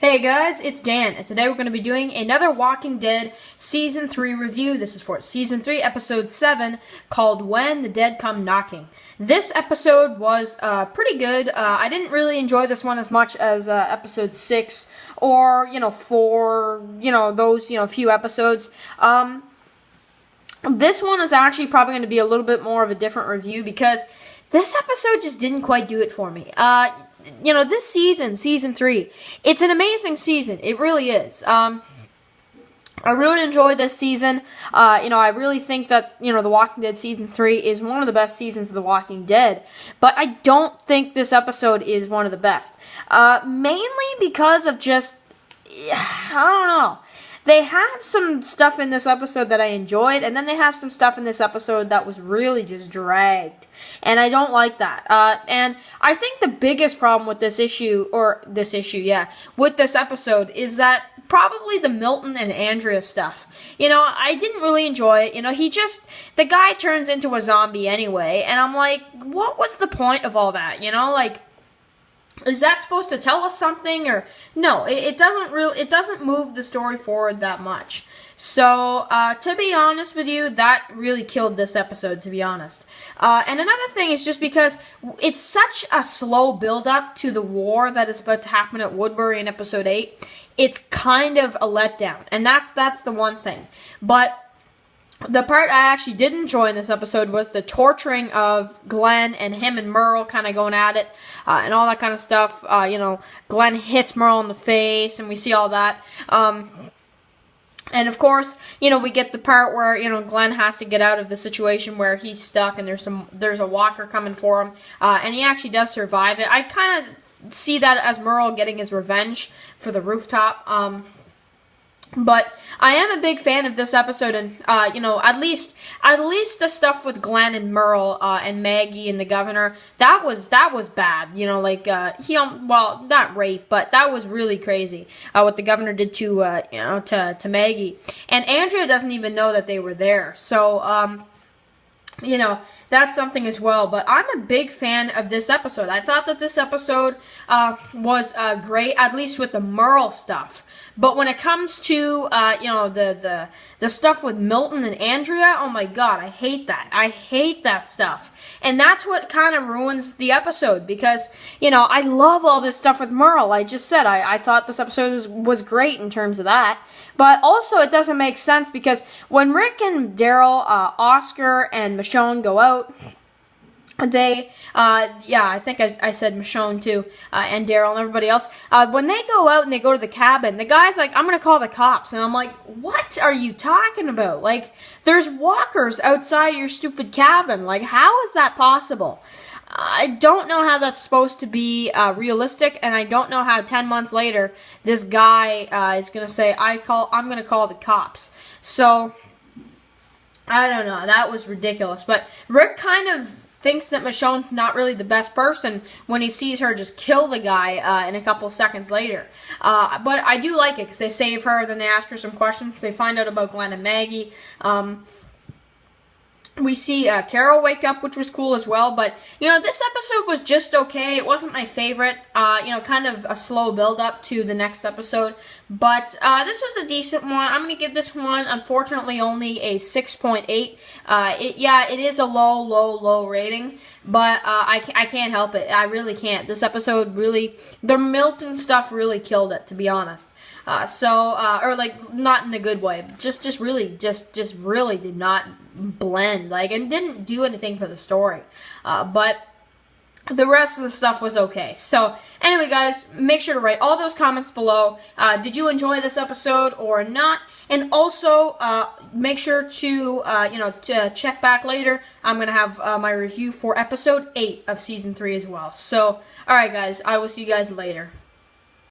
Hey guys, it's Dan, and today we're going to be doing another Walking Dead Season 3 review. This is for Season 3, Episode 7, called When the Dead Come Knocking. This episode was pretty good. I didn't really enjoy this one as much as Episode 6 or, 4, those, few episodes. This one is actually probably going to be a little bit more of a different review because this episode just didn't quite do it for me. This season, Season 3, it's an amazing season. It really is. I really enjoyed this season. I really think that, The Walking Dead Season 3 is one of the best seasons of The Walking Dead. But I don't think this episode is one of the best. Mainly because of just, I don't know. They have some stuff in this episode that I enjoyed, and then they have some stuff in this episode that was really just dragged. And I don't like that. And I think the biggest problem with this episode is that probably the Milton and Andrea stuff. I didn't really enjoy it. The guy turns into a zombie anyway, and I'm like, what was the point of all that? Is that supposed to tell us something, or no? It doesn't move the story forward that much. So, to be honest with you, that really killed this episode, to be honest. And another thing is just because it's such a slow build-up to the war that is about to happen at Woodbury in Episode 8, it's kind of a letdown. And that's the one thing. But the part I actually did enjoy in this episode was the torturing of Glenn and him and Merle kind of going at it and all that kind of stuff. Glenn hits Merle in the face, and we see all that. And of course, we get the part where, Glenn has to get out of the situation where he's stuck and there's a walker coming for him. And he actually does survive it. I kind of see that as Merle getting his revenge for the rooftop. But I am a big fan of this episode, and at least the stuff with Glenn and Merle and Maggie and the governor, that was bad. Well, not rape, but that was really crazy. What the governor did to Maggie, and Andrea doesn't even know that they were there. So that's something as well. But I'm a big fan of this episode. I thought that this episode was great, at least with the Merle stuff. But when it comes to, the stuff with Milton and Andrea, oh my god, I hate that. I hate that stuff. And that's what kind of ruins the episode because, I love all this stuff with Merle. I just said I thought this episode was great in terms of that. But also it doesn't make sense because when Rick and Daryl, Oscar and Michonne go out, I think I said Michonne too, and Daryl and everybody else. When they go out and they go to the cabin, the guy's like, I'm going to call the cops. And I'm like, what are you talking about? Like, there's walkers outside your stupid cabin. Like, how is that possible? I don't know how that's supposed to be realistic, and I don't know how 10 months later this guy is going to say, I'm going to call the cops. So, I don't know. That was ridiculous. But Rick kind of thinks that Michonne's not really the best person when he sees her just kill the guy in a couple seconds later. But I do like it because they save her, then they ask her some questions. They find out about Glenn and Maggie. We see Carol wake up, which was cool as well. But, this episode was just okay. It wasn't my favorite. Kind of a slow build-up to the next episode. But this was a decent one. I'm going to give this one, unfortunately, only a 6.8. It is a low rating. But I can't help it. I really can't. This episode really, the Milton stuff really killed it, to be honest. Not in a good way. Just really did not blend, and didn't do anything for the story. But the rest of the stuff was okay. So, anyway, guys, make sure to write all those comments below. Did you enjoy this episode or not? And also, make sure to, to check back later. I'm going to have my review for Episode 8 of Season 3 as well. So, alright, guys, I will see you guys later.